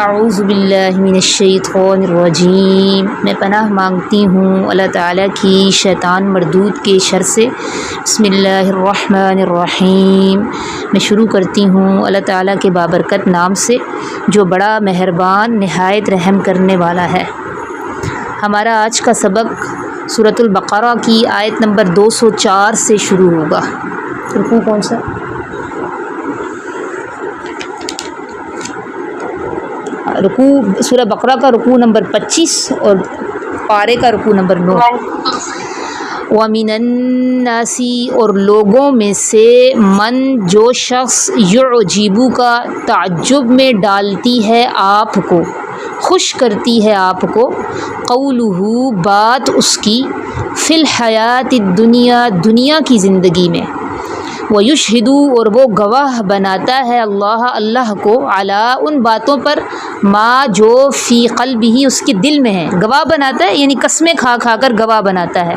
اعوذ باللہ من الشیطان الرجیم، میں پناہ مانگتی ہوں اللہ تعالیٰ کی شیطان مردود کے شر سے۔ بسم اللہ الرحمن الرحیم، میں شروع کرتی ہوں اللہ تعالیٰ کے بابرکت نام سے جو بڑا مہربان نہایت رحم کرنے والا ہے۔ ہمارا آج کا سبق سورۃ البقرہ کی آیت نمبر 204 سے شروع ہوگا۔ رکوع کون سا؟ رکوع سورہ بقرہ کا رکوع نمبر 25 اور پارے کا رکوع نمبر 9۔ وَمِنَ النَّاسِ، اور لوگوں میں سے، من جو شخص یعجبو کا تعجب میں ڈالتی ہے آپ کو، خوش کرتی ہے آپ کو، قولہ بات اس کی، فی الحیات الدنیا دنیا کی زندگی میں، وَیُشْہِدُ اور وہ گواہ بناتا ہے اللہ کو، علی ان باتوں پر، ما جو فی قلبہ اس کے دل میں ہے۔ گواہ بناتا ہے یعنی قسمیں کھا کھا کر گواہ بناتا ہے،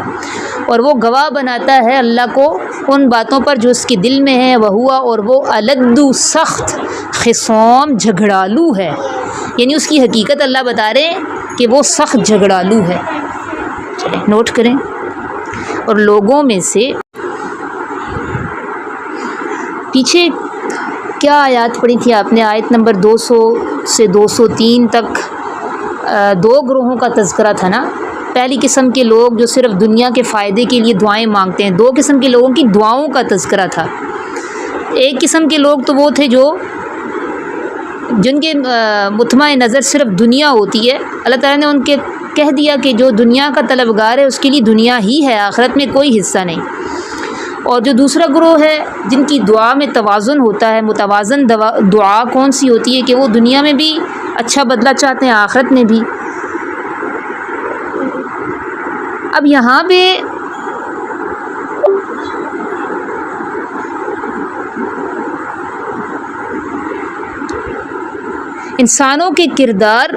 اور وہ گواہ بناتا ہے اللہ کو ان باتوں پر جو اس کے دل میں ہے، اور وہ الد سخت، خصام جھگڑالو ہے، یعنی اس کی حقیقت اللہ بتا رہے ہیں کہ وہ سخت جھگڑالو ہے۔ چلیں نوٹ کریں۔ اور لوگوں میں سے، پیچھے کیا آیات پڑھی تھی آپ نے؟ آیت نمبر 200 سے 203 تک دو گروہوں کا تذکرہ تھا نا۔ پہلی قسم کے لوگ جو صرف دنیا کے فائدے کے لیے دعائیں مانگتے ہیں، دو قسم کے لوگوں کی دعاؤں کا تذکرہ تھا۔ ایک قسم کے لوگ تو وہ تھے جن کے مطمع نظر صرف دنیا ہوتی ہے، اللہ تعالیٰ نے ان کے کہہ دیا کہ جو دنیا کا طلبگار ہے اس کے لیے دنیا ہی ہے، آخرت میں کوئی حصہ نہیں۔ اور جو دوسرا گروہ ہے جن کی دعا میں توازن ہوتا ہے، متوازن دعا کون سی ہوتی ہے کہ وہ دنیا میں بھی اچھا بدلہ چاہتے ہیں، آخرت میں بھی۔ اب یہاں پہ انسانوں کے کردار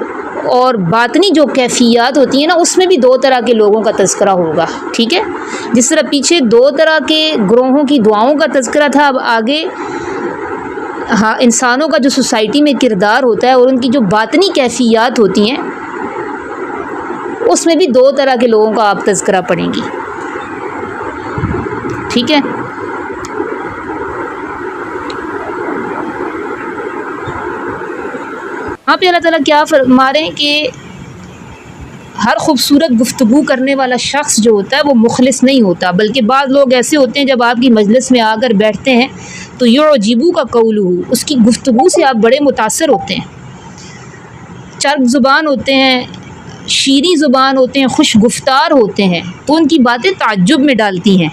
اور باطنی جو کیفیات ہوتی ہیں نا، اس میں بھی دو طرح کے لوگوں کا تذکرہ ہوگا، ٹھیک ہے؟ جس طرح پیچھے دو طرح کے گروہوں کی دعاؤں کا تذکرہ تھا، اب آگے انسانوں کا جو سوسائٹی میں کردار ہوتا ہے اور ان کی جو باطنی کیفیات ہوتی ہیں، اس میں بھی دو طرح کے لوگوں کا آپ تذکرہ پڑھیں گی، ٹھیک ہے؟ یہاں پہ اللہ تعالیٰ کیا فرما رہے ہیں کہ ہر خوبصورت گفتگو کرنے والا شخص جو ہوتا ہے وہ مخلص نہیں ہوتا، بلکہ بعض لوگ ایسے ہوتے ہیں جب آپ کی مجلس میں آ کر بیٹھتے ہیں تو یعجبو کا قولہ، اس کی گفتگو سے آپ بڑے متاثر ہوتے ہیں، چرب زبان ہوتے ہیں، شیریں زبان ہوتے ہیں، خوش گفتار ہوتے ہیں، تو ان کی باتیں تعجب میں ڈالتی ہیں۔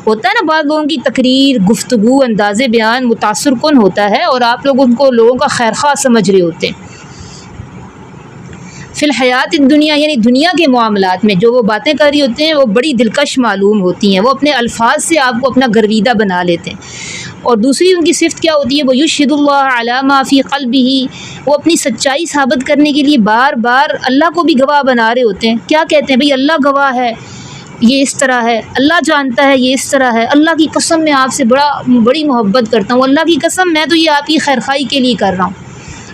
ہوتا ہے نا بعض لوگوں کی تقریر، گفتگو، انداز بیان متاثر کن ہوتا ہے اور آپ لوگ ان کو لوگوں کا خیر خواہ سمجھ رہے ہوتے ہیں۔ فی الحیات الدنیا یعنی دنیا کے معاملات میں جو وہ باتیں کر رہی ہوتے ہیں وہ بڑی دلکش معلوم ہوتی ہیں، وہ اپنے الفاظ سے آپ کو اپنا گرویدہ بنا لیتے ہیں۔ اور دوسری ان کی صفت کیا ہوتی ہے؟ وہ یشہد اللہ علی ما فی قلبہ، وہ اپنی سچائی ثابت کرنے کے لیے بار بار اللہ کو بھی گواہ بنا رہے ہوتے ہیں۔ کیا کہتے ہیں؟ بھئی اللہ گواہ ہے، یہ اس طرح ہے، اللہ جانتا ہے یہ اس طرح ہے، اللہ کی قسم میں آپ سے بڑی محبت کرتا ہوں، اللہ کی قسم میں تو یہ آپ کی خیر خواہی کے لیے کر رہا ہوں،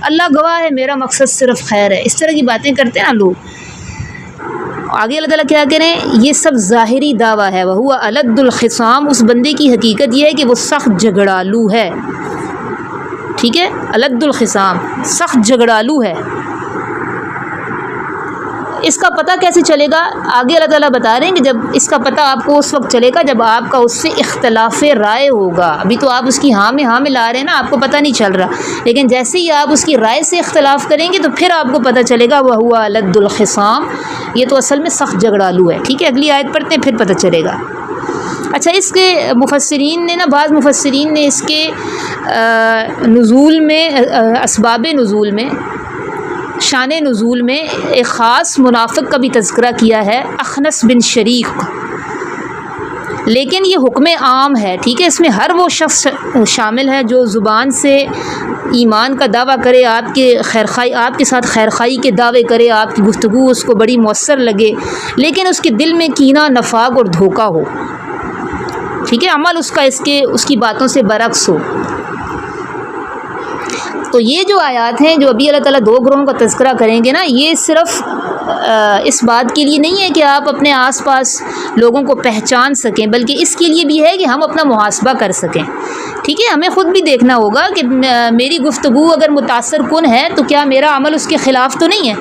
اللہ گواہ ہے میرا مقصد صرف خیر ہے۔ اس طرح کی باتیں کرتے ہیں نا لوگ۔ آگے اللہ تعالیٰ کیا کہہ رہے ہیں؟ یہ سب ظاہری دعویٰ ہے، وَهُوَ أَلَدُّ الْخِصَامِ، اس بندے کی حقیقت یہ ہے کہ وہ سخت جھگڑالو ہے، ٹھیک ہے؟ الد الخصام، سخت جھگڑالو ہے۔ اس کا پتہ کیسے چلے گا؟ آگے اللہ تعالیٰ بتا رہے ہیں کہ جب اس کا پتہ آپ کو اس وقت چلے گا جب آپ کا اس سے اختلاف رائے ہوگا۔ ابھی تو آپ اس کی ہاں میں ہاں ملا رہے ہیں نا، آپ کو پتہ نہیں چل رہا، لیکن جیسے ہی آپ اس کی رائے سے اختلاف کریں گے تو پھر آپ کو پتہ چلے گا وَهُوَ أَلَدُّ الْخِصَامِ، یہ تو اصل میں سخت جھگڑالو ہے، ٹھیک ہے؟ اگلی آیت پڑھتے ہیں پھر پتہ چلے گا۔ اچھا، اس کے مفسرین نے بعض مفسرین نے اس کے نزول میں، اسباب نزول میں، شان نزول میں ایک خاص منافق کا بھی تذکرہ کیا ہے، اخنس بن شریق، لیکن یہ حکم عام ہے، ٹھیک ہے؟ اس میں ہر وہ شخص شامل ہے جو زبان سے ایمان کا دعویٰ کرے، آپ کے ساتھ خیر خواہی کے دعوے کرے، آپ کی گفتگو اس کو بڑی مؤثر لگے، لیکن اس کے دل میں کینہ، نفاق اور دھوکہ ہو، ٹھیک ہے؟ عمل اس کی باتوں سے برعکس ہو۔ تو یہ جو آیات ہیں جو ابھی اللہ تعالیٰ دو گروہوں کا تذکرہ کریں گے نا، یہ صرف اس بات کے لیے نہیں ہے کہ آپ اپنے آس پاس لوگوں کو پہچان سکیں، بلکہ اس کے لیے بھی ہے کہ ہم اپنا محاسبہ کر سکیں. ٹھیک ہے، ہمیں خود بھی دیکھنا ہوگا کہ میری گفتگو اگر متاثر کن ہے تو کیا میرا عمل اس کے خلاف تو نہیں ہے؟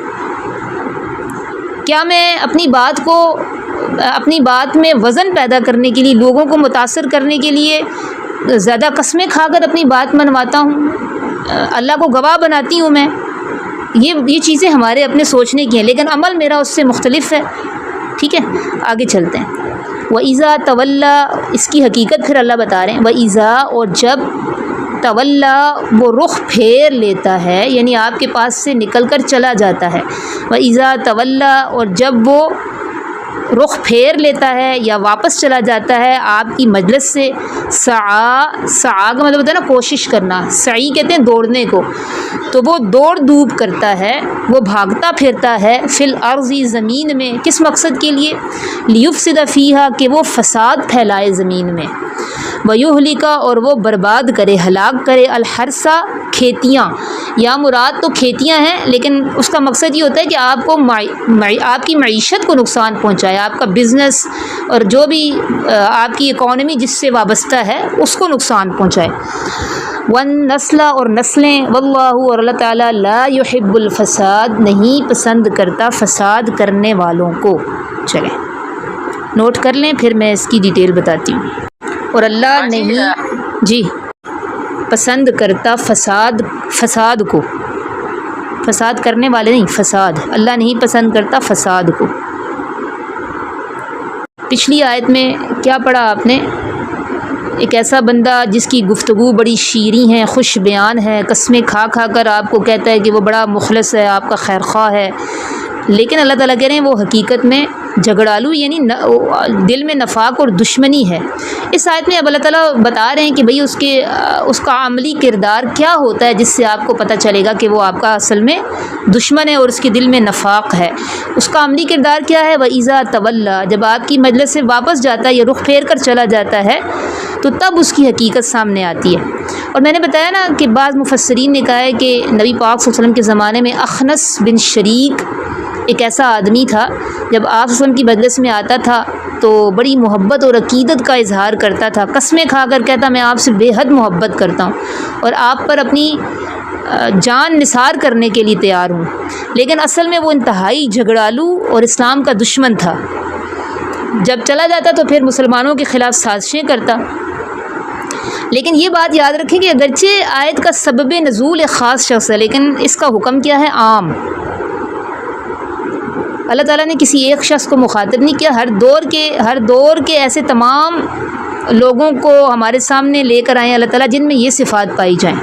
کیا میں اپنی بات میں وزن پیدا کرنے کے لیے، لوگوں کو متاثر کرنے کے لیے زیادہ قسمیں کھا کر اپنی بات منواتا ہوں، اللہ کو گواہ بناتی ہوں میں؟ یہ چیزیں ہمارے اپنے سوچنے کی ہیں، لیکن عمل میرا اس سے مختلف ہے. ٹھیک ہے، آگے چلتے ہیں. وَإِذَا تَوَلَّى، اس کی حقیقت پھر اللہ بتا رہے ہیں. وَإِذَا، اور جب، تولا وہ رخ پھیر لیتا ہے، یعنی آپ کے پاس سے نکل کر چلا جاتا ہے. وَإِذَا تَوَلَّى، اور جب وہ رخ پھیر لیتا ہے یا واپس چلا جاتا ہے آپ کی مجلس سے. سعا کا مطلب ہوتا ہے نا کوشش کرنا، سعی کہتے ہیں دوڑنے کو. تو وہ دوڑ دھوپ کرتا ہے، وہ بھاگتا پھرتا ہے فی الارض، زمین میں. کس مقصد کے لیے؟ لیفسد فیہا، کہ وہ فساد پھیلائے زمین میں. ویہلک، اور وہ برباد کرے، ہلاک کرے، الحرث، کھیتیاں. یا مراد تو کھیتیاں ہیں، لیکن اس کا مقصد یہ ہوتا ہے کہ آپ کو آپ کی معیشت کو نقصان پہنچائے، آپ کا بزنس اور جو بھی آپ کی اکانومی جس سے وابستہ ہے اس کو نقصان پہنچائے. والنسل، اور نسلیں. واللہ، اور اللہ تعالیٰ لا یحب الفساد، نہیں پسند کرتا فساد کرنے والوں کو. چلیں نوٹ کر لیں، پھر میں اس کی ڈیٹیل بتاتی ہوں. اور اللہ نہیں جی پسند کرتا فساد کو، فساد کرنے والے نہیں، فساد. اللہ نہیں پسند کرتا فساد کو. پچھلی آیت میں کیا پڑھا آپ نے؟ ایک ایسا بندہ جس کی گفتگو بڑی شیریں ہے، خوش بیان ہے، قسمیں کھا کھا کر آپ کو کہتا ہے کہ وہ بڑا مخلص ہے، آپ کا خیر خواہ ہے، لیکن اللہ تعالیٰ کہہ رہے ہیں وہ حقیقت میں جھگڑالو، یعنی دل میں نفاق اور دشمنی ہے. اس آیت میں اب اللہ تعالیٰ بتا رہے ہیں کہ بھئی اس کا عملی کردار کیا ہوتا ہے، جس سے آپ کو پتہ چلے گا کہ وہ آپ کا اصل میں دشمن ہے اور اس کے دل میں نفاق ہے. اس کا عملی کردار کیا ہے؟ وَإِذَا تَوَلَّى، جب آپ کی مجلس سے واپس جاتا ہے یا رخ پھیر کر چلا جاتا ہے تو تب اس کی حقیقت سامنے آتی ہے. اور میں نے بتایا نا کہ بعض مفسرین نے کہا ہے کہ نبی پاک صلی اللہ علیہ وسلم کے زمانے میں اخنس بن شریک ایک ایسا آدمی تھا، جب آپ صلی اللہ علیہ وسلم کی مجلس میں آتا تھا تو بڑی محبت اور عقیدت کا اظہار کرتا تھا، قسمیں کھا کر کہتا میں آپ سے بے حد محبت کرتا ہوں اور آپ پر اپنی جان نثار کرنے کے لیے تیار ہوں، لیکن اصل میں وہ انتہائی جھگڑالو اور اسلام کا دشمن تھا. جب چلا جاتا تو پھر مسلمانوں کے خلاف سازشیں کرتا. لیکن یہ بات یاد رکھیں کہ اگرچہ آیت کا سبب نزول ایک خاص شخص ہے، لیکن اس کا حکم کیا ہے؟ عام. اللہ تعالیٰ نے کسی ایک شخص کو مخاطب نہیں کیا، ہر دور کے ایسے تمام لوگوں کو ہمارے سامنے لے کر آئے اللہ تعالیٰ جن میں یہ صفات پائی جائیں.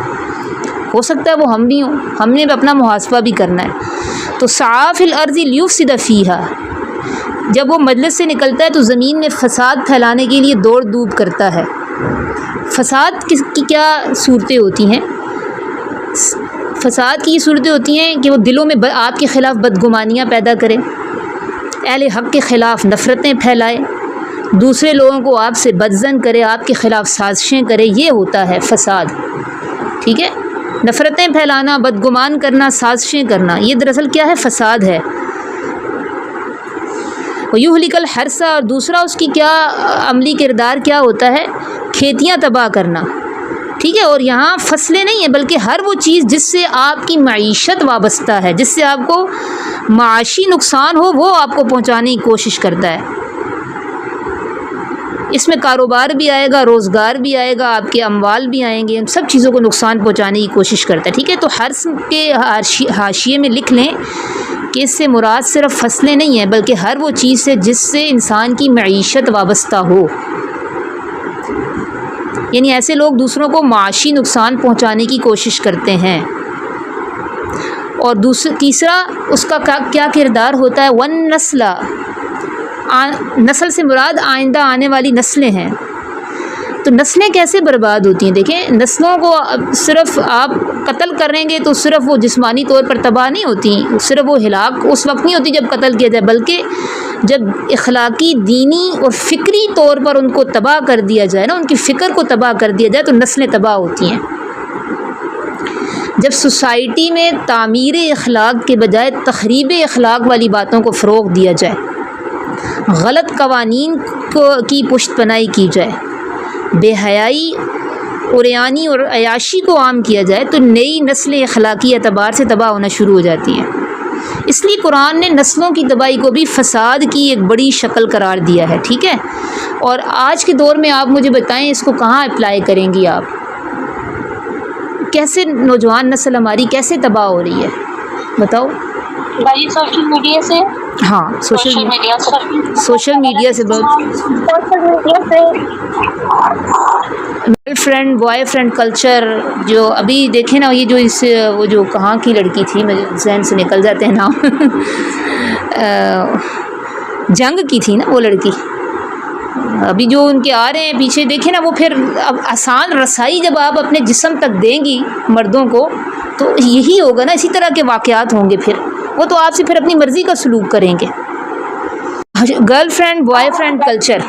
ہو سکتا ہے وہ ہم بھی ہوں، ہم نے بھی اپنا محاسبہ بھی کرنا ہے. تو سعی فی الارض لیفسد فیہا، جب وہ مجلس سے نکلتا ہے تو زمین میں فساد پھیلانے کے لیے دوڑ دھوپ کرتا ہے. فساد کی کیا صورتیں ہوتی ہیں؟ فساد کی یہ صورتیں ہوتی ہیں کہ وہ دلوں میں آپ کے خلاف بدگمانیاں پیدا کرے، اہل حق کے خلاف نفرتیں پھیلائے، دوسرے لوگوں کو آپ سے بدظن کرے، آپ کے خلاف سازشیں کرے. یہ ہوتا ہے فساد. ٹھیک ہے، نفرتیں پھیلانا، بدگمان کرنا، سازشیں کرنا، یہ دراصل کیا ہے؟ فساد ہے. وَيُهْلِكَ الْحَرْثَ، اور دوسرا اس کی کیا عملی کردار کیا ہوتا ہے؟ کھیتیاں تباہ کرنا. ٹھیک ہے، اور یہاں فصلیں نہیں ہیں بلکہ ہر وہ چیز جس سے آپ کی معیشت وابستہ ہے، جس سے آپ کو معاشی نقصان ہو، وہ آپ کو پہنچانے کی کوشش کرتا ہے. اس میں کاروبار بھی آئے گا، روزگار بھی آئے گا، آپ کے اموال بھی آئیں گے، ان سب چیزوں کو نقصان پہنچانے کی کوشش کرتا ہے. ٹھیک ہے، تو حرث کے حاشیے میں لکھ لیں کہ اس سے مراد صرف فصلیں نہیں ہیں بلکہ ہر وہ چیز ہے جس سے انسان کی معیشت وابستہ ہو. یعنی ایسے لوگ دوسروں کو معاشی نقصان پہنچانے کی کوشش کرتے ہیں. اور تیسرا اس کا کیا کردار ہوتا ہے؟ والنسل، نسل سے مراد آئندہ آنے والی نسلیں ہیں. تو نسلیں کیسے برباد ہوتی ہیں؟ دیکھیں، نسلوں کو صرف آپ قتل کریں گے تو صرف وہ جسمانی طور پر تباہ نہیں ہوتی، صرف وہ ہلاک اس وقت نہیں ہوتی جب قتل کیا جائے، بلکہ جب اخلاقی، دینی اور فکری طور پر ان کو تباہ کر دیا جائے نا، ان کی فکر کو تباہ کر دیا جائے تو نسلیں تباہ ہوتی ہیں. جب سوسائٹی میں تعمیر اخلاق کے بجائے تخریب اخلاق والی باتوں کو فروغ دیا جائے، غلط قوانین کی پشت پناہی کی جائے، بے حیائی، عریانی اور عیاشی کو عام کیا جائے، تو نئی نسلیں اخلاقی اعتبار سے تباہ ہونا شروع ہو جاتی ہیں۔ اس لیے قرآن نے نسلوں کی تباہی کو بھی فساد کی ایک بڑی شکل قرار دیا ہے، ٹھیک ہے؟ اور آج کے دور میں آپ مجھے بتائیں اس کو کہاں اپلائی کریں گی آپ؟ کیسے نوجوان نسل ہماری کیسے تباہ ہو رہی ہے بتاؤ؟ بھائی سوشل میڈیا سے، ہاں سوشل میڈیا سے بہت girl friend boy friend culture, جو ابھی دیکھیں نا، یہ جو وہ جو کہاں کی لڑکی تھی، مجھے ذہن سے نکل جاتے ہیں نام جنگ کی تھی نا وہ لڑکی، ابھی جو ان کے آ رہے ہیں پیچھے دیکھیں نا، وہ پھر اب آسان رسائی جب آپ اپنے جسم تک دیں گی مردوں کو تو یہی ہوگا نا، اسی طرح کے واقعات ہوں گے، پھر وہ تو آپ سے پھر اپنی مرضی کا سلوک کریں گے۔ Girl friend boy friend culture,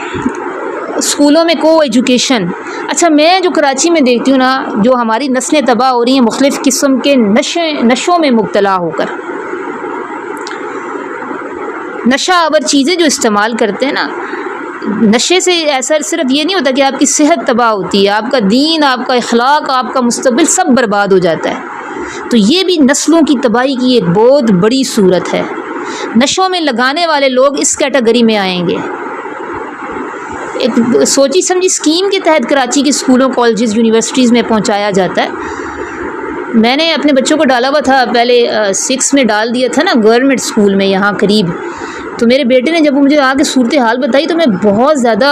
اسکولوں میں کو ایجوکیشن۔ اچھا، میں جو کراچی میں دیکھتی ہوں نا، جو ہماری نسلیں تباہ ہو رہی ہیں مختلف قسم کے نشوں میں مبتلا ہو کر، نشہ آور چیزیں جو استعمال کرتے ہیں نا، نشے سے ایسا صرف یہ نہیں ہوتا کہ آپ کی صحت تباہ ہوتی ہے، آپ کا دین، آپ کا اخلاق، آپ کا مستقبل سب برباد ہو جاتا ہے۔ تو یہ بھی نسلوں کی تباہی کی ایک بہت بڑی صورت ہے۔ نشوں میں لگانے والے لوگ اس کیٹیگری میں آئیں گے۔ ایک سوچی سمجھی اسکیم کے تحت کراچی کے اسکولوں، کالجز، یونیورسٹیز میں پہنچایا جاتا ہے۔ میں نے اپنے بچوں کو ڈالا ہوا تھا، پہلے 6 میں ڈال دیا تھا نا گورنمنٹ اسکول میں یہاں قریب، تو میرے بیٹے نے جب مجھے آگے صورتحال بتائی تو میں بہت زیادہ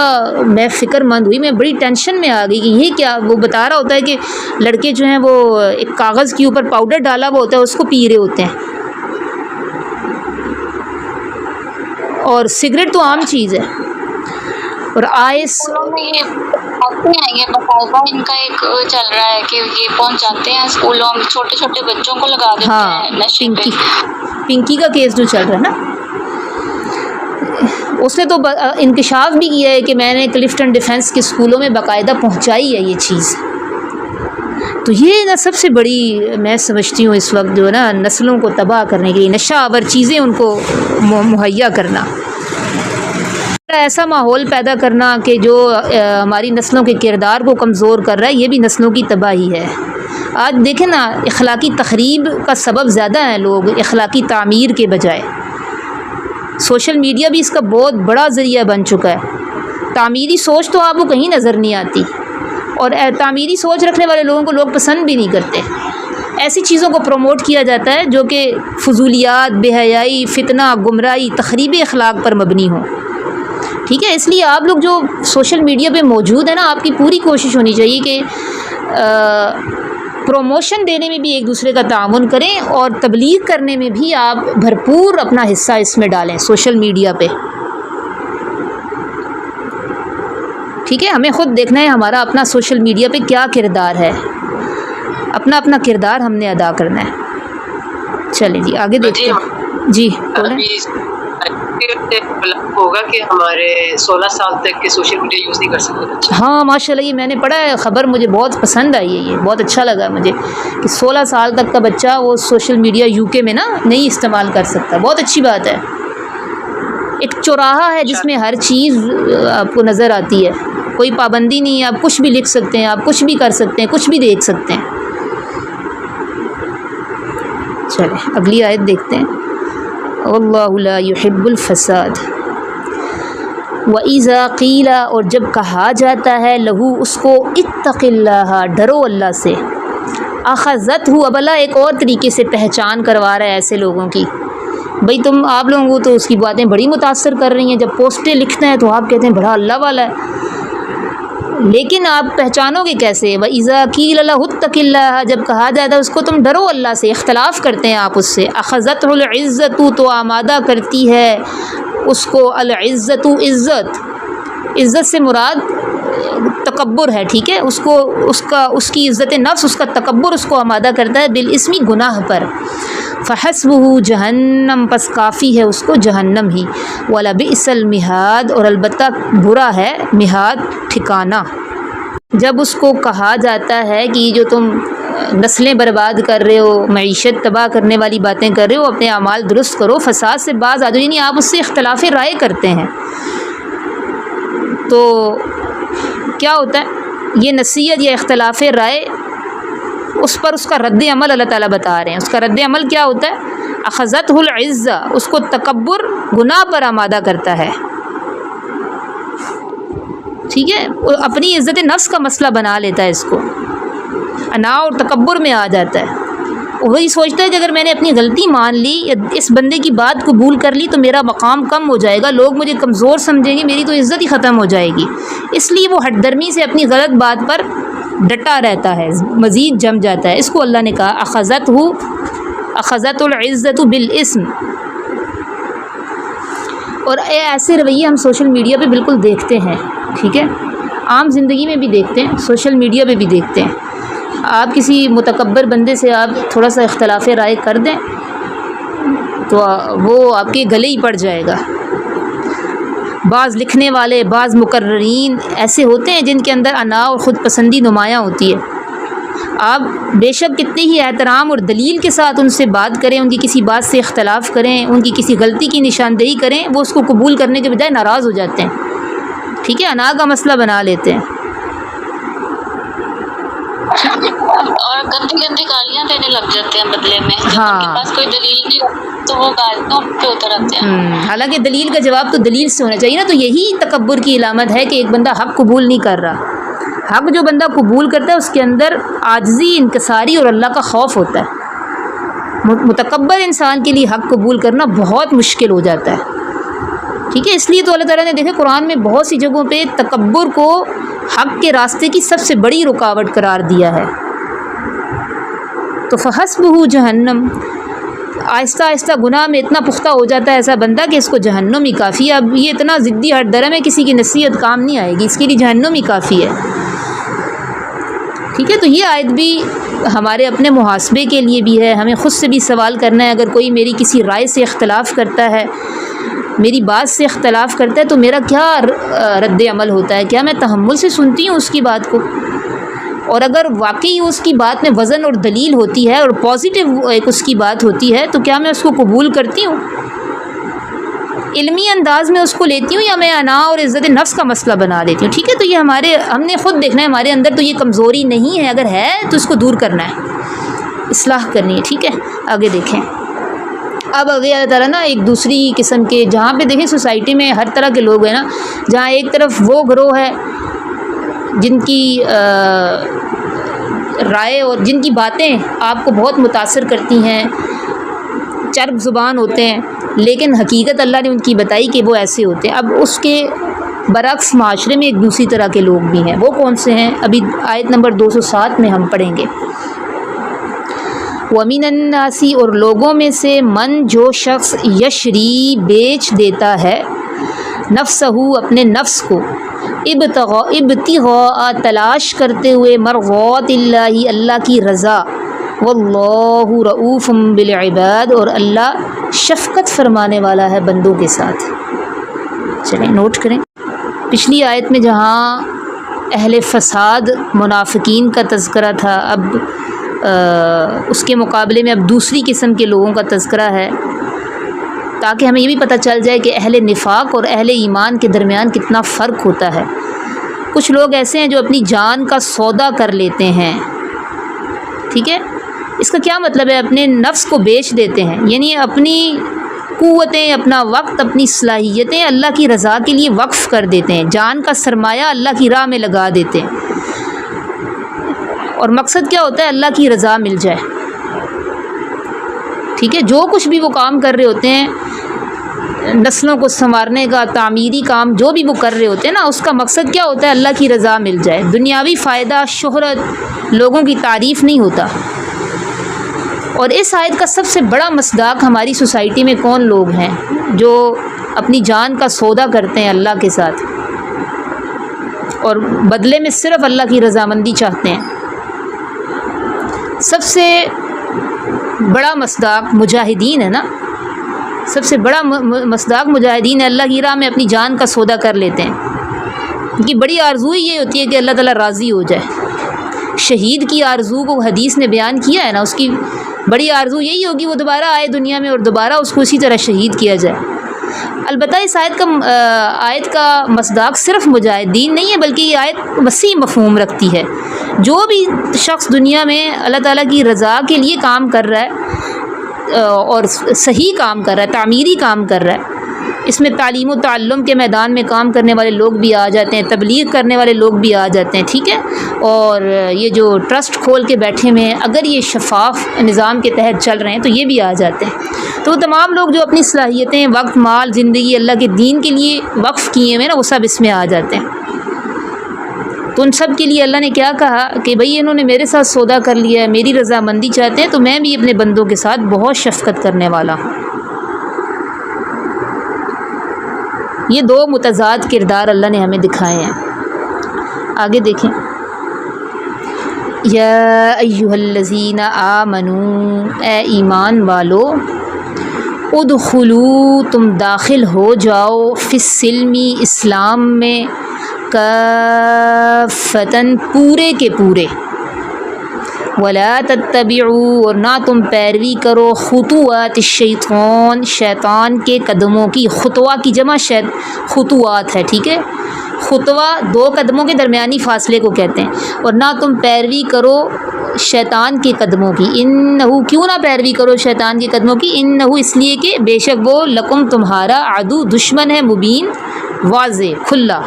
فکر مند ہوئی، میں بڑی ٹینشن میں آ گئی کہ یہ کیا۔ وہ بتا رہا ہوتا ہے کہ لڑکے جو ہیں وہ ایک کاغذ کے اوپر پاؤڈر ڈالا ہوا ہوتا ہے، اس کو پی رہے ہوتے ہیں، اور سگریٹ تو عام چیز ہے۔ اور یہ باقاعدہ ان کا ایک چل رہا ہے کہ یہ پہنچاتے ہیں اسکولوں میں، چھوٹے چھوٹے بچوں کو لگا دیتے ہیں نشے پہ۔ پنکی کا کیس جو چل رہا ہے نا، اس نے تو انکشاف بھی کیا ہے کہ میں نے کلفٹن ڈیفنس کے اسکولوں میں باقاعدہ پہنچائی ہے یہ چیز۔ تو یہ نا سب سے بڑی میں سمجھتی ہوں اس وقت جو ہے نا نسلوں کو تباہ کرنے کے لیے نشہ آور چیزیں ان کو مہیا کرنا، ایسا ماحول پیدا کرنا کہ جو ہماری نسلوں کے کردار کو کمزور کر رہا ہے، یہ بھی نسلوں کی تباہی ہے۔ آج دیکھیں نا، اخلاقی تخریب کا سبب زیادہ ہیں لوگ اخلاقی تعمیر کے بجائے۔ سوشل میڈیا بھی اس کا بہت بڑا ذریعہ بن چکا ہے۔ تعمیری سوچ تو آپ کو کہیں نظر نہیں آتی، اور تعمیری سوچ رکھنے والے لوگوں کو لوگ پسند بھی نہیں کرتے۔ ایسی چیزوں کو پروموٹ کیا جاتا ہے جو کہ فضولیات، بے حیائی، فتنہ، گمراہی، تخریب اخلاق پر مبنی ہوں، ٹھیک ہے؟ اس لیے آپ لوگ جو سوشل میڈیا پہ موجود ہیں نا، آپ کی پوری کوشش ہونی چاہیے کہ پروموشن دینے میں بھی ایک دوسرے کا تعاون کریں، اور تبلیغ کرنے میں بھی آپ بھرپور اپنا حصہ اس میں ڈالیں سوشل میڈیا پہ، ٹھیک ہے؟ ہمیں خود دیکھنا ہے ہمارا اپنا سوشل میڈیا پہ کیا کردار ہے، اپنا کردار ہم نے ادا کرنا ہے۔ چلیں جی آگے دیکھتے ہیں۔ جی بولیں۔ ہوگا کہ ہمارے 16 سال تک کے سوشل میڈیا یوز نہیں کر سکتے۔ ہاں ماشاء اللہ، یہ میں نے پڑھا ہے خبر، مجھے بہت پسند آئی ہے، یہ بہت اچھا لگا مجھے کہ 16 سال تک کا بچہ وہ سوشل میڈیا UK میں نا نہیں استعمال کر سکتا۔ بہت اچھی بات ہے۔ ایک چوراہا ہے جس میں ہر چیز آپ کو نظر آتی ہے، کوئی پابندی نہیں ہے، آپ کچھ بھی لکھ سکتے ہیں، آپ کچھ بھی کر سکتے ہیں، کچھ بھی دیکھ سکتے ہیں۔ چلیں اگلی آیت دیکھتے ہیں۔ واللہ لا يحب الفساد وَإِذَا قِيلَ، اور جب کہا جاتا ہے لہو اس کو، اتق اللہ، ڈرو اللہ سے، اخذتہ، اب اللہ ایک اور طریقے سے پہچان کروا رہا ہے ایسے لوگوں کی۔ بھئی آپ لوگوں کو تو اس کی باتیں بڑی متاثر کر رہی ہیں، جب پوسٹیں لکھتے ہیں تو آپ کہتے ہیں بڑا اللہ والا ہے، لیکن آپ پہچانو گے کیسے؟ وَإِذَا قِيلَ لَهُ اتَّقِ اللَّهَ، جب کہا جاتا ہے اس کو تم ڈرو اللہ سے، اختلاف کرتے ہیں آپ اس سے۔ اخذتہ العزت، تو آمادہ کرتی ہے اس کو العزت، عزت سے مراد تکبر ہے، ٹھیک ہے؟ اس کی عزت نفس، اس کا تکبر اس کو آمادہ کرتا ہے بالاسم، گناہ پر۔ فحسبہ جہنم، پس کافی ہے اس کو جہنم ہی۔ ولبئس المہاد، اور البتہ برا ہے مہاد، ٹھکانہ۔ جب اس کو کہا جاتا ہے کہ جو تم نسلیں برباد کر رہے ہو، معیشت تباہ کرنے والی باتیں کر رہے ہو، اپنے اعمال درست کرو، فساد سے باز آ جاؤ. یعنی آپ اس سے اختلاف رائے کرتے ہیں تو کیا ہوتا ہے، یہ نصیحت یا اختلاف رائے اس پر اس کا رد عمل اللہ تعالیٰ بتا رہے ہیں. اس کا رد عمل کیا ہوتا ہے؟ اخذتہ العزہ، اس کو تکبر گناہ پر آمادہ کرتا ہے. ٹھیک ہے، وہ اپنی عزت نفس کا مسئلہ بنا لیتا ہے، اس کو انا اور تکبر میں آ جاتا ہے. وہی سوچتا ہے کہ اگر میں نے اپنی غلطی مان لی یا اس بندے کی بات قبول کر لی تو میرا مقام کم ہو جائے گا، لوگ مجھے کمزور سمجھیں گے، میری تو عزت ہی ختم ہو جائے گی. اس لیے وہ ہٹ درمی سے اپنی غلط بات پر ڈٹا رہتا ہے، مزید جم جاتا ہے. اس کو اللہ نے کہا اخذت العزت بالاسم. اور ایسے رویے ہم سوشل میڈیا پہ بالکل دیکھتے ہیں. ٹھیک ہے، عام زندگی میں بھی دیکھتے ہیں، سوشل میڈیا پہ بھی دیکھتے ہیں. آپ کسی متکبر بندے سے آپ تھوڑا سا اختلاف رائے کر دیں تو وہ آپ کے گلے ہی پڑ جائے گا. بعض لکھنے والے، بعض مقررین ایسے ہوتے ہیں جن کے اندر انا اور خود پسندی نمایاں ہوتی ہے. آپ بے شک کتنے ہی احترام اور دلیل کے ساتھ ان سے بات کریں، ان کی کسی بات سے اختلاف کریں، ان کی کسی غلطی کی نشاندہی کریں، وہ اس کو قبول کرنے کے بجائے ناراض ہو جاتے ہیں. ٹھیک ہے، انا کا مسئلہ بنا لیتے ہیں. اور گندی گندی گالیاں دینے لگ جاتے ہیں بدلے میں. جب ہاں. ان کے پاس کوئی دلیل نہیں تو وہ گالیوں پہ اتر آتے ہیں. حالانکہ دلیل کا جواب تو دلیل سے ہونا چاہیے نا. تو یہی تکبر کی علامت ہے کہ ایک بندہ حق قبول نہیں کر رہا. حق جو بندہ قبول کرتا ہے اس کے اندر عاجزی، انکساری اور اللہ کا خوف ہوتا ہے. متکبر انسان کے لیے حق قبول کرنا بہت مشکل ہو جاتا ہے. ٹھیک ہے، اس لیے تو اللہ تعالیٰ نے دیکھے قرآن میں بہت سی جگہوں پہ تکبر کو حق کے راستے کی سب سے بڑی رکاوٹ قرار دیا ہے. تو فحسبہ جہنم، آہستہ آہستہ گناہ میں اتنا پختہ ہو جاتا ہے ایسا بندہ کہ اس کو جہنم ہی کافی ہے. اب یہ اتنا ضدی ہٹ درم ہے، کسی کی نصیحت کام نہیں آئے گی، اس کے لیے جہنم ہی کافی ہے. ٹھیک ہے، تو یہ آیت بھی ہمارے اپنے محاسبے کے لیے بھی ہے. ہمیں خود سے بھی سوال کرنا ہے، اگر کوئی میری کسی رائے سے اختلاف کرتا ہے، میری بات سے اختلاف کرتا ہے تو میرا کیا رد عمل ہوتا ہے؟ کیا میں تحمل سے سنتی ہوں اس کی بات کو؟ اور اگر واقعی اس کی بات میں وزن اور دلیل ہوتی ہے اور پازیٹیو ایک اس کی بات ہوتی ہے تو کیا میں اس کو قبول کرتی ہوں؟ علمی انداز میں اس کو لیتی ہوں یا میں انا اور عزت نفس کا مسئلہ بنا لیتی ہوں؟ ٹھیک ہے، تو یہ ہم نے خود دیکھنا ہے ہمارے اندر تو یہ کمزوری نہیں ہے. اگر ہے تو اس کو دور کرنا ہے، اصلاح کرنی ہے. ٹھیک ہے، آگے دیکھیں. اب آگے اللہ تعالیٰ نا ایک دوسری قسم کے، جہاں پہ دیکھیں سوسائٹی میں ہر طرح کے لوگ ہیں نا، جہاں ایک طرف وہ گروہ ہے جن کی رائے اور جن کی باتیں آپ کو بہت متاثر کرتی ہیں، چرب زبان ہوتے ہیں، لیکن حقیقت اللہ نے ان کی بتائی کہ وہ ایسے ہوتے ہیں. اب اس کے برعکس معاشرے میں ایک دوسری طرح کے لوگ بھی ہیں. وہ کون سے ہیں؟ ابھی آیت نمبر 207 میں ہم پڑھیں گے. وَمِنَ النَّاسِ، اور لوگوں میں سے، من جو شخص یشری بیچ دیتا ہے، نفسہ اپنے نفس کو، ابتغاء تلاش کرتے ہوئے، مرضات اللہ اللہ کی رضا، واللہ رؤوف بالعباد اور اللہ شفقت فرمانے والا ہے بندوں کے ساتھ. چلیں نوٹ کریں. پچھلی آیت میں جہاں اہل فساد منافقین کا تذکرہ تھا، اب اس کے مقابلے میں اب دوسری قسم کے لوگوں کا تذکرہ ہے، تاکہ ہمیں یہ بھی پتہ چل جائے کہ اہل نفاق اور اہل ایمان کے درمیان کتنا فرق ہوتا ہے. کچھ لوگ ایسے ہیں جو اپنی جان کا سودا کر لیتے ہیں. ٹھیک ہے، اس کا کیا مطلب ہے؟ اپنے نفس کو بیچ دیتے ہیں، یعنی اپنی قوتیں، اپنا وقت، اپنی صلاحیتیں اللہ کی رضا کے لیے وقف کر دیتے ہیں. جان کا سرمایہ اللہ کی راہ میں لگا دیتے ہیں. اور مقصد کیا ہوتا ہے؟ اللہ کی رضا مل جائے. ٹھیک ہے، جو کچھ بھی وہ کام کر رہے ہوتے ہیں، نسلوں کو سنوارنے کا، تعمیری کام جو بھی وہ کر رہے ہوتے ہیں نا، اس کا مقصد کیا ہوتا ہے؟ اللہ کی رضا مل جائے. دنیاوی فائدہ، شہرت، لوگوں کی تعریف نہیں ہوتا. اور اس آیت کا سب سے بڑا مصداق ہماری سوسائٹی میں کون لوگ ہیں جو اپنی جان کا سودا کرتے ہیں اللہ کے ساتھ اور بدلے میں صرف اللہ کی رضامندی چاہتے ہیں؟ سب سے بڑا مصداق مجاہدین ہے نا. سب سے بڑا مصداق مجاہدین ہے، اللہ کی راہ میں اپنی جان کا سودا کر لیتے ہیں. ان کی بڑی آرزو یہ ہوتی ہے کہ اللہ تعالیٰ راضی ہو جائے. شہید کی آرزو کو حدیث نے بیان کیا ہے نا، اس کی بڑی آرزو یہی ہوگی وہ دوبارہ آئے دنیا میں اور دوبارہ اس کو اسی طرح شہید کیا جائے۔ البتہ اس آیت کا مصداق صرف مجاہدین نہیں ہے، بلکہ یہ آیت وسیع مفہوم رکھتی ہے۔ جو بھی شخص دنیا میں اللہ تعالیٰ کی رضا کے لیے کام کر رہا ہے اور صحیح کام کر رہا ہے، تعمیری کام کر رہا ہے، اس میں تعلیم و تعلم کے میدان میں کام کرنے والے لوگ بھی آ جاتے ہیں، تبلیغ کرنے والے لوگ بھی آ جاتے ہیں، ٹھیک ہے، اور یہ جو ٹرسٹ کھول کے بیٹھے ہوئے ہیں اگر یہ شفاف نظام کے تحت چل رہے ہیں تو یہ بھی آ جاتے ہیں۔ تو وہ تمام لوگ جو اپنی صلاحیتیں، وقت، مال، زندگی اللہ کے دین کے لیے وقف کیے ہوئے نا، وہ سب اس میں آ جاتے ہیں۔ تو ان سب کے لیے اللہ نے کیا کہا کہ بھئی انہوں نے میرے ساتھ سودا کر لیا ہے، میری رضامندی چاہتے ہیں، تو میں بھی اپنے بندوں کے ساتھ بہت شفقت کرنے والا ہوں۔ یہ دو متضاد کردار اللہ نے ہمیں دکھائے ہیں۔ آگے دیکھیں، یا ایھا الذین آمنو، اے ایمان والو، ادخلوا، تم داخل ہو جاؤ، فی السلم، اسلام میں، کافتن، پورے کے پورے، ولا تتبعوا، اور نہ تم پیروی کرو، خطوات الشیطان، شیطان کے قدموں کی۔ خطوہ کی جمع خطوات ہے، ٹھیک ہے، خطوہ دو قدموں کے درمیانی فاصلے کو کہتے ہیں، اور نہ تم پیروی کرو شیطان کے قدموں کی۔ انہو، کیوں نہ پیروی کرو شیطان کے قدموں کی؟ انہو، اس لیے کہ بے شک وہ لکم، تمہارا، عدو، دشمن ہے، مبین، واضح، کھلا۔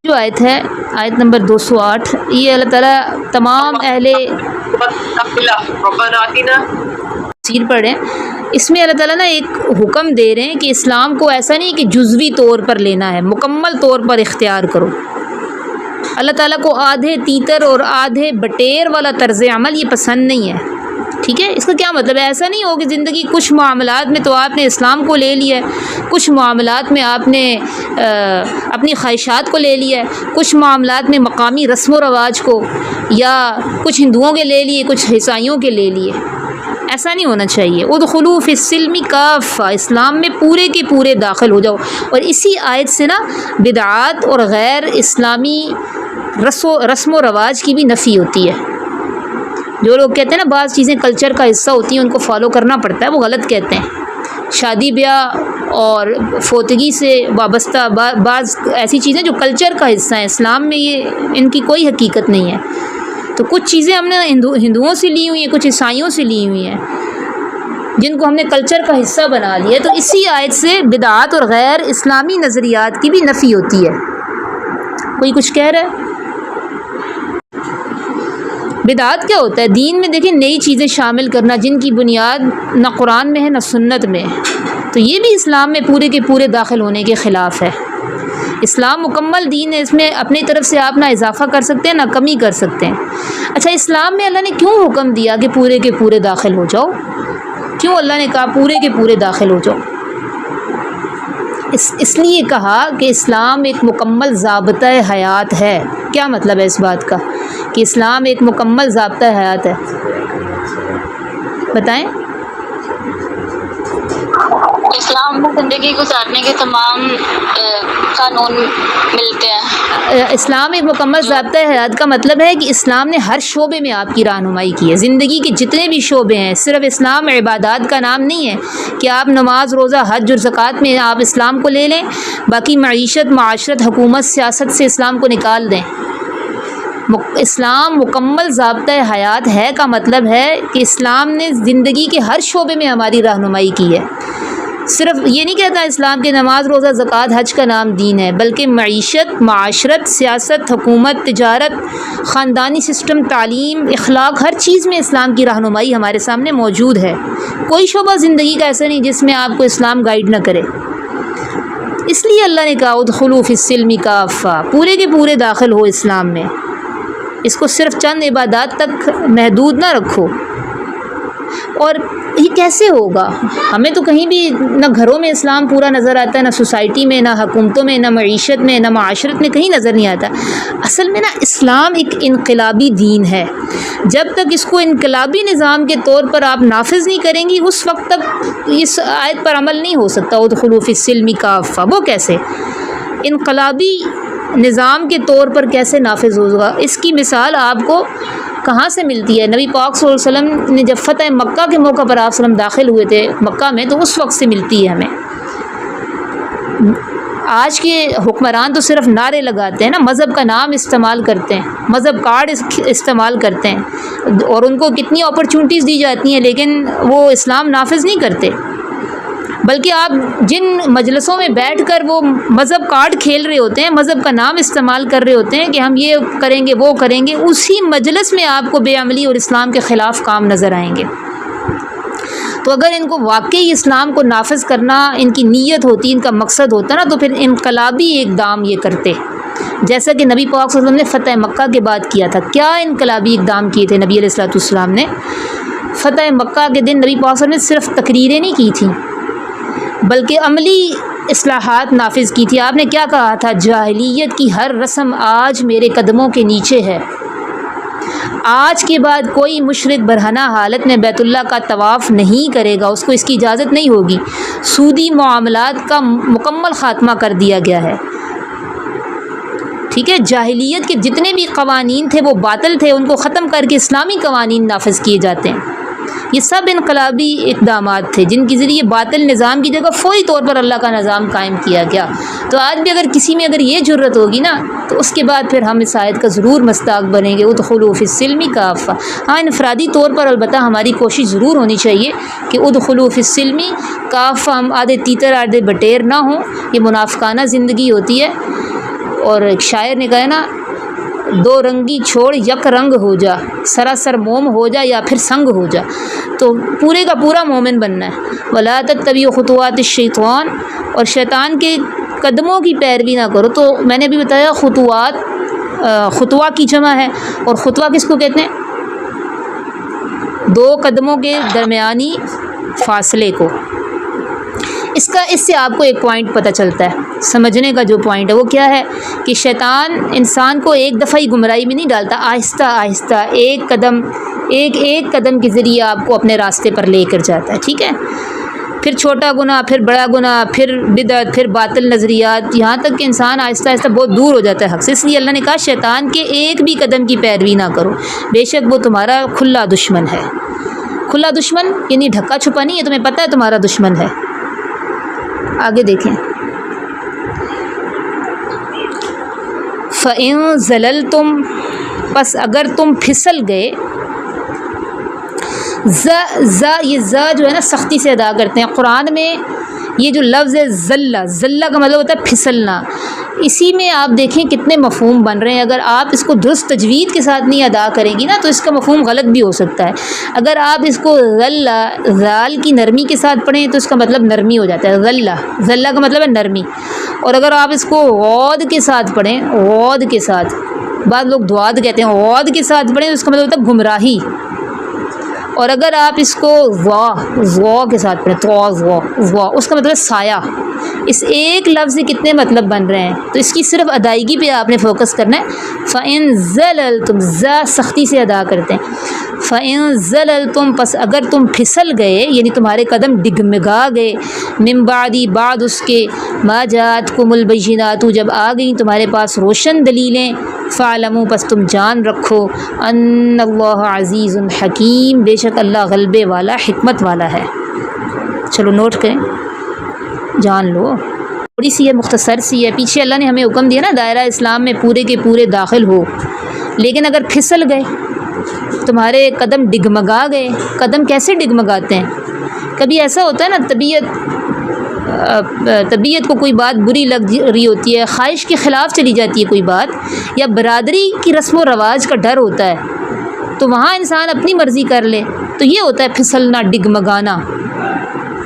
جو آیت ہے، آیت نمبر 208، یہ اللہ تعالیٰ تمام اہل تفسیر پڑھیں، اس میں اللہ تعالیٰ نا ایک حکم دے رہے ہیں کہ اسلام کو ایسا نہیں کہ جزوی طور پر لینا ہے، مکمل طور پر اختیار کرو۔ اللہ تعالیٰ کو آدھے تیتر اور آدھے بٹیر والا طرز عمل یہ پسند نہیں ہے، ٹھیک ہے۔ اس کا کیا مطلب ہے؟ ایسا نہیں ہو کہ زندگی کچھ معاملات میں تو آپ نے اسلام کو لے لیا ہے، کچھ معاملات میں آپ نے اپنی خواہشات کو لے لیا ہے، کچھ معاملات میں مقامی رسم و رواج کو، یا کچھ ہندوؤں کے لے لیے، کچھ عیسائیوں کے لے لیے۔ ایسا نہیں ہونا چاہیے۔ ادخلوا فی السلم کافہ، اسلام میں پورے کے پورے داخل ہو جاؤ۔ اور اسی آیت سے نا بدعات اور غیر اسلامی رسم و رواج کی بھی نفی ہوتی ہے۔ جو لوگ کہتے ہیں نا بعض چیزیں کلچر کا حصہ ہوتی ہیں، ان کو فالو کرنا پڑتا ہے، وہ غلط کہتے ہیں۔ شادی بیاہ اور فوتگی سے وابستہ بعض ایسی چیزیں جو کلچر کا حصہ ہیں، اسلام میں یہ ان کی کوئی حقیقت نہیں ہے۔ تو کچھ چیزیں ہم نے ہندوؤں سے لی ہوئی ہیں، کچھ عیسائیوں سے لی ہوئی ہیں، جن کو ہم نے کلچر کا حصہ بنا لیا ہے۔ تو اسی آیت سے بدعات اور غیر اسلامی نظریات کی بھی نفی ہوتی ہے۔ کوئی کچھ کہہ رہا ہے؟ بدعات کیا ہوتا ہے؟ دین میں دیکھیں نئی چیزیں شامل کرنا جن کی بنیاد نہ قرآن میں ہے نہ سنت میں ہے، تو یہ بھی اسلام میں پورے کے پورے داخل ہونے کے خلاف ہے۔ اسلام مکمل دین ہے، اس میں اپنی طرف سے آپ نہ اضافہ کر سکتے ہیں نہ کمی کر سکتے ہیں۔ اچھا، اسلام میں اللہ نے کیوں حکم دیا کہ پورے کے پورے داخل ہو جاؤ؟ کیوں اللہ نے کہا پورے کے پورے داخل ہو جاؤ؟ اس لیے کہا کہ اسلام ایک مکمل ضابطہ حیات ہے۔ کیا مطلب ہے اس بات کا کہ اسلام ایک مکمل ضابطہ حیات ہے؟ بتائیں۔ اسلام میں زندگی گزارنے کے تمام قانون ملتے ہیں۔ اسلام ایک مکمل ضابطہ حیات کا مطلب ہے کہ اسلام نے ہر شعبے میں آپ کی رہنمائی کی ہے۔ زندگی کے جتنے بھی شعبے ہیں، صرف اسلام عبادات کا نام نہیں ہے کہ آپ نماز، روزہ، حج اور زکوٰۃ میں آپ اسلام کو لے لیں، باقی معیشت، معاشرت، حکومت، سیاست سے اسلام کو نکال دیں۔ اسلام مکمل ضابطہ حیات ہے کا مطلب ہے کہ اسلام نے زندگی کے ہر شعبے میں ہماری رہنمائی کی ہے۔ صرف یہ نہیں کہتا اسلام کے نماز، روزہ، زکوٰۃ، حج کا نام دین ہے، بلکہ معیشت، معاشرت، سیاست، حکومت، تجارت، خاندانی سسٹم، تعلیم، اخلاق، ہر چیز میں اسلام کی رہنمائی ہمارے سامنے موجود ہے۔ کوئی شعبہ زندگی کا ایسا نہیں جس میں آپ کو اسلام گائیڈ نہ کرے۔ اس لیے اللہ نے کہا ادخلوا فی السلم کافہ، پورے کے پورے داخل ہو اسلام میں۔ اس کو صرف چند عبادات تک محدود نہ رکھو۔ اور یہ کیسے ہوگا؟ ہمیں تو کہیں بھی نہ گھروں میں اسلام پورا نظر آتا ہے، نہ سوسائٹی میں، نہ حکومتوں میں، نہ معیشت میں، نہ معاشرت میں، کہیں نظر نہیں آتا۔ اصل میں نا اسلام ایک انقلابی دین ہے۔ جب تک اس کو انقلابی نظام کے طور پر آپ نافذ نہیں کریں گی، اس وقت تک اس آیت پر عمل نہیں ہو سکتا۔ ادخلوا فی السلم کافہ، وہ کیسے؟ انقلابی نظام کے طور پر کیسے نافذ ہوگا؟ اس کی مثال آپ کو کہاں سے ملتی ہے؟ نبی پاک صلی اللہ علیہ وسلم نے جب فتح مکہ کے موقع پر آپ وسلم داخل ہوئے تھے مکہ میں، تو اس وقت سے ملتی ہے ہمیں۔ آج کے حکمران تو صرف نعرے لگاتے ہیں نا، مذہب کا نام استعمال کرتے ہیں، مذہب کارڈ استعمال کرتے ہیں، اور ان کو کتنی اپرچونٹیز دی جاتی ہیں، لیکن وہ اسلام نافذ نہیں کرتے۔ بلکہ آپ جن مجلسوں میں بیٹھ کر وہ مذہب کارڈ کھیل رہے ہوتے ہیں، مذہب کا نام استعمال کر رہے ہوتے ہیں کہ ہم یہ کریں گے وہ کریں گے، اسی مجلس میں آپ کو بے عملی اور اسلام کے خلاف کام نظر آئیں گے۔ تو اگر ان کو واقعی اسلام کو نافذ کرنا ان کی نیت ہوتی، ان کا مقصد ہوتا نا، تو پھر انقلابی اقدام یہ کرتے، جیسا کہ نبی پاک صلی اللہ علیہ وسلم نے فتح مکہ کے بعد کیا تھا۔ کیا انقلابی اقدام کیے تھے نبی علیہ الصلوۃ والسلام نے؟ فتح مکہ کے دن نبی پاک صلی اللہ علیہ وسلم نے صرف تقریریں نہیں کی تھیں، بلکہ عملی اصلاحات نافذ کی تھی۔ آپ نے کیا کہا تھا؟ جاہلیت کی ہر رسم آج میرے قدموں کے نیچے ہے۔ آج کے بعد کوئی مشرک برہنہ حالت میں بیت اللہ کا طواف نہیں کرے گا، اس کو اس کی اجازت نہیں ہوگی۔ سودی معاملات کا مکمل خاتمہ کر دیا گیا ہے، ٹھیک ہے۔ جاہلیت کے جتنے بھی قوانین تھے وہ باطل تھے، ان کو ختم کر کے اسلامی قوانین نافذ کیے جاتے ہیں۔ یہ سب انقلابی اقدامات تھے جن کے ذریعے باطل نظام کی جگہ فوری طور پر اللہ کا نظام قائم کیا گیا۔ تو آج بھی اگر کسی میں یہ جرت ہوگی نا، تو اس کے بعد پھر ہم اس آیت کا ضرور مستاق بنیں گے، ادخلوا فی السلم کافہ۔ ہاں، انفرادی طور پر البتہ ہماری کوشش ضرور ہونی چاہیے کہ ادخلوا فی السلم کافہ، ہم آدھے تیتر آدھے بٹیر نہ ہوں۔ یہ منافقانہ زندگی ہوتی ہے، اور ایک شاعر نے کہا نا، دو رنگی چھوڑ یک رنگ ہو جا، سراسر موم ہو جا یا پھر سنگ ہو جا۔ تو پورے کا پورا مومن بننا ہے۔ ولا تتبعوا خطوات الشیطان، اور شیطان کے قدموں کی پیروی نہ کرو۔ تو میں نے بھی بتایا خطوات خطوہ کی جمع ہے، اور خطوہ کس کو کہتے ہیں؟ دو قدموں کے درمیانی فاصلے کو۔ اس سے آپ کو ایک پوائنٹ پتہ چلتا ہے، سمجھنے کا جو پوائنٹ ہے وہ کیا ہے کہ شیطان انسان کو ایک دفعہ ہی گمراہی میں نہیں ڈالتا، آہستہ آہستہ ایک قدم کے ذریعے آپ کو اپنے راستے پر لے کر جاتا ہے، ٹھیک ہے۔ پھر چھوٹا گناہ، پھر بڑا گناہ، پھر بدعت، پھر باطل نظریات، یہاں تک کہ انسان آہستہ آہستہ بہت دور ہو جاتا ہے حق سے۔ اس لیے اللہ نے کہا شیطان کے ایک بھی قدم کی پیروی نہ کرو، بے شک وہ تمہارا کھلا دشمن ہے۔ کھلا دشمن یعنی ڈھکا چھپا نہیں ہے، تمہیں پتہ ہے تمہارا دشمن ہے۔ آگے دیکھیں، فَإِن زَلَلْتُمْ، پس اگر تم پھسل گئے۔ یہ جو ہے نا سختی سے ادا کرتے ہیں قرآن میں۔ یہ جو لفظ ہے زلہ کا مطلب ہوتا ہے پھسلنا۔ اسی میں آپ دیکھیں کتنے مفہوم بن رہے ہیں۔ اگر آپ اس کو درست تجوید کے ساتھ نہیں ادا کریں گی نا، تو اس کا مفہوم غلط بھی ہو سکتا ہے۔ اگر آپ اس کو زال کی نرمی کے ساتھ پڑھیں تو اس کا مطلب نرمی ہو جاتا ہے، زلہ کا مطلب ہے نرمی۔ اور اگر آپ اس کو غود کے ساتھ پڑھیں، غود کے ساتھ، بعض لوگ دعاد کہتے ہیں، غود کے ساتھ پڑھیں تو اس کا مطلب ہوتا ہے گمراہی۔ اور اگر آپ اس کو وا کے ساتھ پڑھیں، تو اس کا مطلب سایہ۔ اس ایک لفظ سے کتنے مطلب بن رہے ہیں، تو اس کی صرف ادائیگی پہ آپ نے فوکس کرنا ہے۔ فَإِن زَلَلْتُمْ، سختی سے ادا کرتے ہیں۔ فَإِن زَلَلْتُمْ، پس اگر تم پھسل گئے یعنی تمہارے قدم ڈگمگا گئے، من بعد، بعد اس کے، ما جاءتکم البینات، جب آ گئیں تمہارے پاس روشن دلیلیں، فَاعْلَمُوا، پس تم جان رکھو، ان اللہ عزیز حکیم، بے شک اللہ غلبے والا حکمت والا ہے۔ چلو نوٹ کریں، جان لو، تھوڑی سی ہے، مختصر سی ہے۔ پیچھے اللہ نے ہمیں حکم دیا نا دائرہ اسلام میں پورے کے پورے داخل ہو، لیکن اگر پھسل گئے، تمہارے قدم ڈگمگا گئے۔ قدم کیسے ڈگمگاتے ہیں؟ کبھی ایسا ہوتا ہے نا، طبیعت کو کوئی بات بری لگ رہی ہوتی ہے، خواہش کے خلاف چلی جاتی ہے کوئی بات، یا برادری کی رسم و رواج کا ڈر ہوتا ہے، تو وہاں انسان اپنی مرضی کر لے، تو یہ ہوتا ہے پھسلنا، ڈگمگانا۔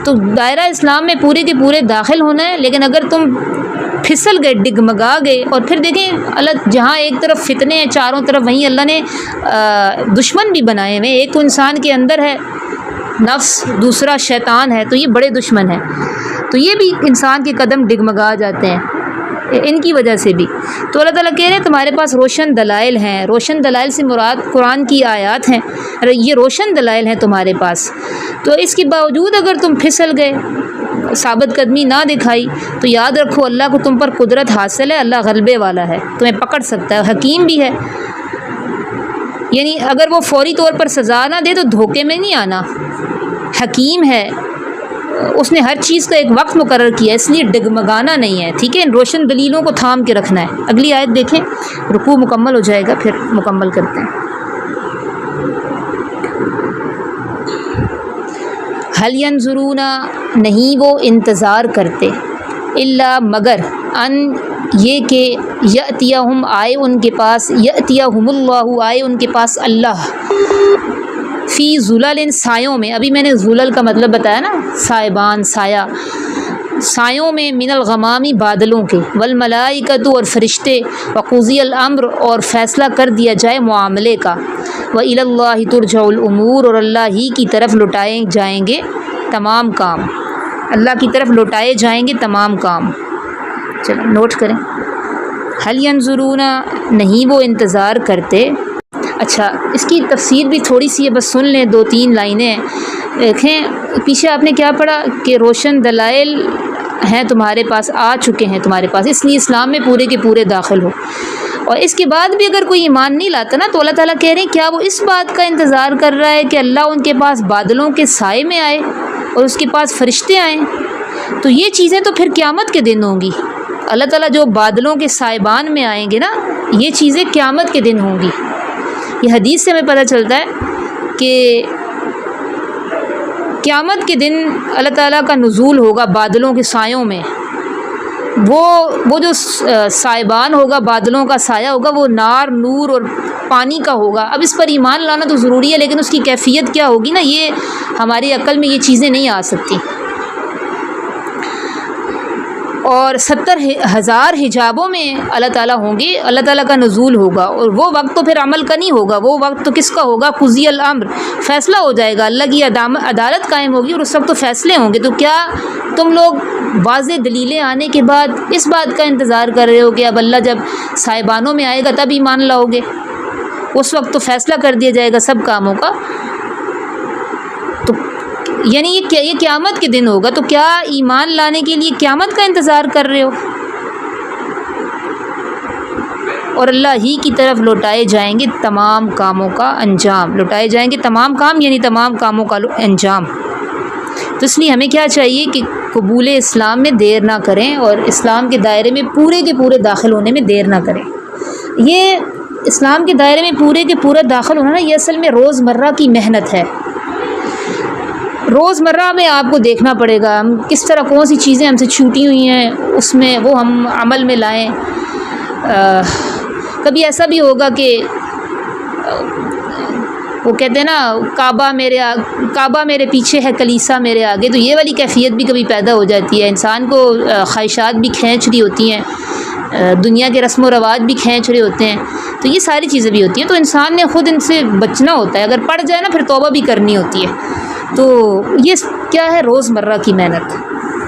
تو دائرہ اسلام میں پورے کے پورے داخل ہونا ہے، لیکن اگر تم پھسل گئے، ڈگمگا گئے، اور پھر دیکھیں اللہ جہاں ایک طرف فتنے ہیں چاروں طرف، وہیں اللہ نے دشمن بھی بنائے ہوئے۔ ایک تو انسان کے اندر ہے نفس، دوسرا شیطان ہے، تو یہ بڑے دشمن ہیں، تو یہ بھی انسان کے قدم ڈگمگا جاتے ہیں ان کی وجہ سے بھی۔ تو اللہ تعالیٰ کہہ رہے ہیں تمہارے پاس روشن دلائل ہیں۔ روشن دلائل سے مراد قرآن کی آیات ہیں، یہ روشن دلائل ہیں تمہارے پاس، تو اس کے باوجود اگر تم پھسل گئے ثابت قدمی نہ دکھائی تو یاد رکھو اللہ کو تم پر قدرت حاصل ہے، اللہ غلبے والا ہے، تمہیں پکڑ سکتا ہے، حکیم بھی ہے. یعنی اگر وہ فوری طور پر سزا نہ دے تو دھوکے میں نہیں آنا، حکیم ہے، اس نے ہر چیز کا ایک وقت مقرر کیا ہے، اس لیے ڈگمگانا نہیں ہے. ٹھیک ہے، روشن دلیلوں کو تھام کے رکھنا ہے. اگلی آیت دیکھیں، رکوع مکمل ہو جائے گا پھر مکمل کرتے ہیں. حل ینظرون، نہیں وہ انتظار کرتے، الا مگر، ان یہ کہ یأتیہم آئے ان کے پاس، یأتیہم اللہ آئے ان کے پاس اللہ، فی ظلل سایوں میں. ابھی میں نے ظلل کا مطلب بتایا نا، سائبان، سایہ، سایوں میں، من الغمامی بادلوں کے، والملائکۃ اور فرشتے، وقضی الامر اور فیصلہ کر دیا جائے معاملے کا، وإلی اللہ ترجع الامور اور اللہ ہی کی طرف لوٹائے جائیں گے تمام کام، اللہ کی طرف لوٹائے جائیں گے تمام کام. چلو نوٹ کریں، حل ینظرون، نہیں وہ انتظار کرتے. اچھا، اس کی تفسیر بھی تھوڑی سی ہے، بس سن لیں، 2-3 لائنیں دیکھیں. پیچھے آپ نے کیا پڑھا کہ روشن دلائل ہیں تمہارے پاس، آ چکے ہیں تمہارے پاس، اس لیے اسلام میں پورے کے پورے داخل ہو. اور اس کے بعد بھی اگر کوئی ایمان نہیں لاتا نا تو اللہ تعالیٰ کہہ رہے ہیں کیا وہ اس بات کا انتظار کر رہا ہے کہ اللہ ان کے پاس بادلوں کے سائے میں آئے اور اس کے پاس فرشتے آئیں؟ تو یہ چیزیں تو پھر قیامت کے دن ہوں گی. اللہ تعالیٰ جو بادلوں کے سائبان میں آئیں گے نا، یہ چیزیں قیامت کے دن ہوں گی. یہ حدیث سے ہمیں پتہ چلتا ہے کہ قیامت کے دن اللہ تعالیٰ کا نزول ہوگا بادلوں کے سایوں میں. وہ جو سائبان ہوگا، بادلوں کا سایہ ہوگا، وہ نار، نور اور پانی کا ہوگا. اب اس پر ایمان لانا تو ضروری ہے، لیکن اس کی کیفیت کیا ہوگی نا، یہ ہماری عقل میں یہ چیزیں نہیں آ سکتی. اور 70,000 حجابوں میں اللہ تعالیٰ ہوں گے، اللہ تعالیٰ کا نزول ہوگا. اور وہ وقت تو پھر عمل کا نہیں ہوگا، وہ وقت تو کس کا ہوگا؟ قضی الامر، فیصلہ ہو جائے گا، اللہ کی عدالت قائم ہوگی اور اس وقت تو فیصلے ہوں گے. تو کیا تم لوگ واضح دلیلیں آنے کے بعد اس بات کا انتظار کر رہے ہو کہ اب اللہ جب سائبانوں میں آئے گا تب ایمان لاؤ گے؟ اس وقت تو فیصلہ کر دیا جائے گا سب کاموں کا. تو یعنی یہ قیامت کے دن ہوگا، تو کیا ایمان لانے کے لیے قیامت کا انتظار کر رہے ہو؟ اور اللہ ہی کی طرف لوٹائے جائیں گے تمام کاموں کا انجام. لوٹائے جائیں گے تمام کام، یعنی تمام کاموں کا انجام. تو اس لیے ہمیں کیا چاہیے کہ قبول اسلام میں دیر نہ کریں اور اسلام کے دائرے میں پورے کے پورے داخل ہونے میں دیر نہ کریں. یہ اسلام کے دائرے میں پورے کے پورے داخل ہونا نا، یہ اصل میں روزمرہ کی محنت ہے. روزمرہ میں آپ کو دیکھنا پڑے گا ہم کس طرح کون سی چیزیں ہم سے چھوٹی ہوئی ہیں، اس میں وہ ہم عمل میں لائیں. کبھی ایسا بھی ہوگا کہ وہ کہتے ہیں نا کعبہ میرے پیچھے ہے، کلیسا میرے آگے. تو یہ والی کیفیت بھی کبھی پیدا ہو جاتی ہے. انسان کو خواہشات بھی کھینچ رہی ہوتی ہیں، دنیا کے رسم و رواج بھی کھینچ رہے ہوتے ہیں. تو یہ ساری چیزیں بھی ہوتی ہیں. تو انسان نے خود ان سے بچنا ہوتا ہے. اگر پڑ جائے نا پھر توبہ بھی کرنی ہوتی ہے. تو یہ کیا ہے؟ روزمرہ کی محنت.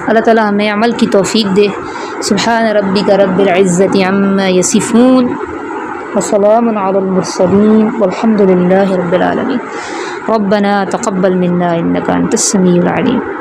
اللہ تعالیٰ ہمیں عمل کی توفیق دے. سبحان ربک رب العزت عما یصفون وسلام علی المرسلین والحمد للہ رب العالمین. ربنا تقبل منا انک انت السمیع العلیم.